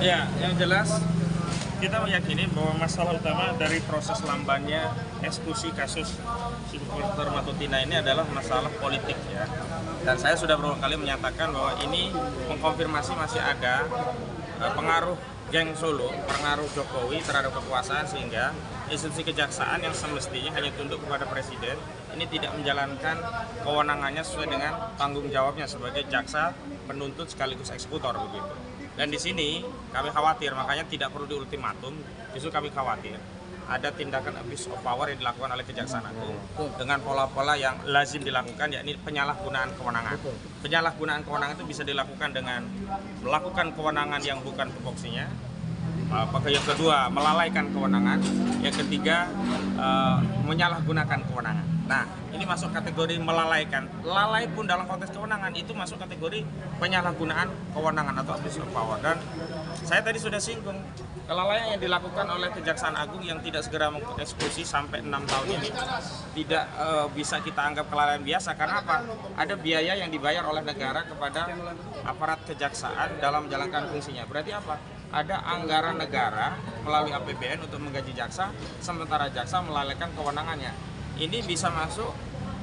Ya, yang jelas kita meyakini bahwa masalah utama dari proses lambannya eksekusi kasus Silverster Matutina ini adalah masalah politik ya. Dan saya sudah beberapa kali menyatakan bahwa ini mengkonfirmasi masih ada pengaruh geng Solo, pengaruh Jokowi terhadap kekuasaan sehingga institusi kejaksaan yang semestinya hanya tunduk kepada presiden ini tidak menjalankan kewenangannya sesuai dengan tanggung jawabnya sebagai jaksa penuntut sekaligus eksekutor begitu. Dan di sini kami khawatir, makanya tidak perlu diultimatum, justru kami khawatir ada tindakan abuse of power yang dilakukan oleh Kejaksaan Agung dengan pola-pola yang lazim dilakukan, yakni penyalahgunaan kewenangan. Penyalahgunaan kewenangan itu bisa dilakukan dengan melakukan kewenangan yang bukan tupoksinya. Yang kedua, melalaikan kewenangan. Yang ketiga, menyalahgunakan kewenangan. Nah, ini masuk kategori melalaikan. Lalai pun dalam konteks kewenangan itu masuk kategori penyalahgunaan kewenangan atau abuse of power. Dan saya tadi sudah singgung, kelalaian yang dilakukan oleh Kejaksaan Agung yang tidak segera mengeksekusi sampai 6 tahun ini tidak bisa kita anggap kelalaian biasa. Karena apa? Ada biaya yang dibayar oleh negara kepada aparat kejaksaan dalam menjalankan fungsinya. Berarti apa? Ada anggaran negara melalui APBN untuk menggaji jaksa, sementara jaksa melalaikan kewenangannya. Ini bisa masuk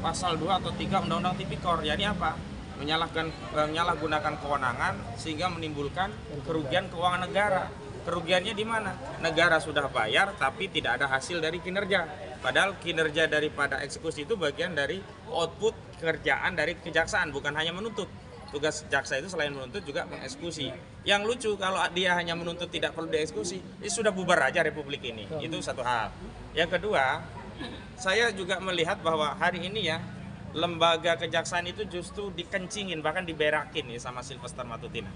pasal 2 atau 3 Undang-Undang Tipikor. Jadi apa? Menyalahgunakan kewenangan sehingga menimbulkan kerugian keuangan negara. Kerugiannya di mana? Negara sudah bayar tapi tidak ada hasil dari kinerja. Padahal kinerja daripada eksekusi itu bagian dari output kerjaan dari kejaksaan, bukan hanya menuntut. Tugas jaksa itu selain menuntut juga mengeksekusi. Yang lucu kalau dia hanya menuntut tidak perlu dieksekusi, ini sudah bubar aja republik ini. Itu satu hal. Yang kedua, saya juga melihat bahwa hari ini ya lembaga kejaksaan itu justru dikencingin, bahkan diberakin nih sama Silverster Matutina.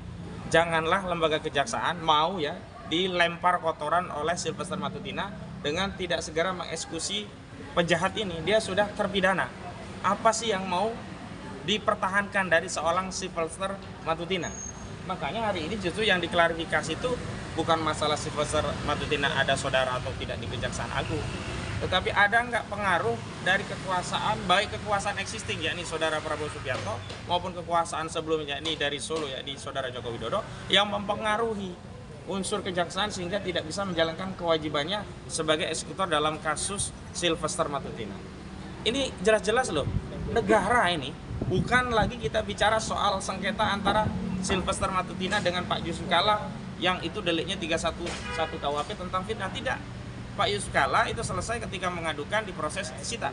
Janganlah lembaga kejaksaan mau ya dilempar kotoran oleh Silverster Matutina dengan tidak segera mengeksekusi penjahat ini. Dia sudah terpidana. Apa sih yang mau dipertahankan dari seorang Silverster Matutina? Makanya hari ini justru yang diklarifikasi itu bukan masalah Silverster Matutina ada saudara atau tidak di Kejaksaan Agung, tetapi ada nggak pengaruh dari kekuasaan, baik kekuasaan existing yakni saudara Prabowo Subianto maupun kekuasaan sebelumnya yakni dari Solo yakni saudara Joko Widodo yang mempengaruhi unsur kejaksaan sehingga tidak bisa menjalankan kewajibannya sebagai eksekutor dalam kasus Silverster Matutina. Ini jelas-jelas loh, negara ini bukan lagi kita bicara soal sengketa antara Silverster Matutina dengan Pak Yusuf Kalla yang itu deliknya 311 KUHP tentang fitnah. Tidak. Pak Yusuf Kalla itu selesai ketika mengadukan di proses sita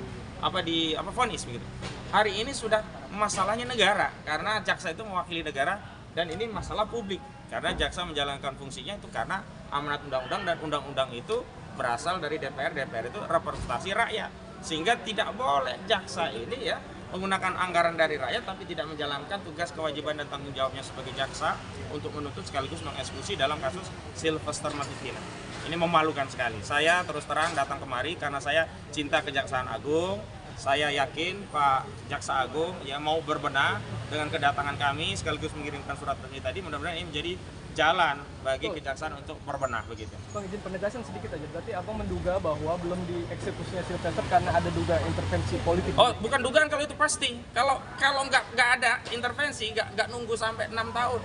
vonis begitu. Hari ini sudah masalahnya negara karena jaksa itu mewakili negara dan ini masalah publik karena jaksa menjalankan fungsinya itu karena amanat undang-undang dan undang-undang itu berasal dari DPR itu representasi rakyat sehingga tidak boleh jaksa ini ya menggunakan anggaran dari rakyat tapi tidak menjalankan tugas kewajiban dan tanggung jawabnya sebagai jaksa untuk menuntut sekaligus mengeksekusi dalam kasus Silverster Matutina. Ini memalukan sekali. Saya terus terang datang kemari karena saya cinta Kejaksaan Agung. Saya yakin Pak Jaksa Agung ya mau berbenah dengan kedatangan kami sekaligus mengirimkan surat resmi tadi. Mudah-mudahan ini menjadi jalan bagi kejaksaan untuk berbenah begitu. Bang, izin penegasan sedikit aja. Berarti Abang menduga bahwa belum dieksekusinya Silverster karena ada duga intervensi politik. Oh, bukan dugaan kalau itu pasti. Kalau nggak ada intervensi, nggak nunggu sampai 6 tahun.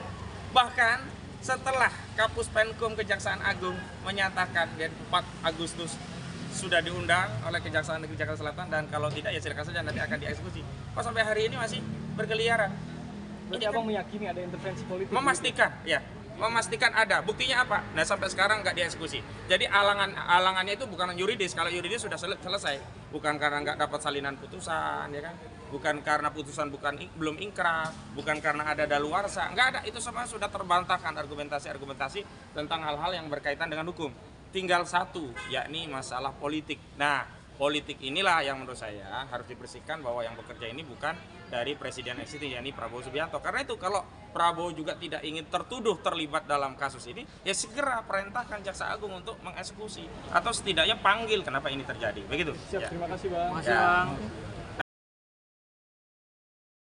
Bahkan setelah Kapus Penkum Kejaksaan Agung menyatakan dan 4 Agustus sudah diundang oleh Kejaksaan Negeri Jakarta Selatan dan kalau tidak ya silakan saja nanti akan dieksekusi. Kok sampai hari ini masih berkeliaran? Berarti Abang meyakini ada intervensi politik? Memastikan, ya. Memastikan ada. Buktinya apa? Nah, sampai sekarang nggak dieksekusi. Jadi alangannya itu bukan yuridis. Kalau yuridis sudah selesai. Bukan karena nggak dapat salinan putusan, ya kan? Bukan karena putusan belum ingkrah, bukan karena ada daluarsa. Nggak ada. Itu semua sudah terbantahkan argumentasi tentang hal-hal yang berkaitan dengan hukum. Tinggal satu, yakni masalah politik. Nah, politik inilah yang menurut saya harus dibersihkan bahwa yang bekerja ini bukan dari Presiden existing yakni Prabowo Subianto. Karena itu kalau Prabowo juga tidak ingin tertuduh terlibat dalam kasus ini, ya segera perintahkan Jaksa Agung untuk mengeksekusi atau setidaknya panggil kenapa ini terjadi. Begitu. Siap, ya. terima kasih Bang. Ya.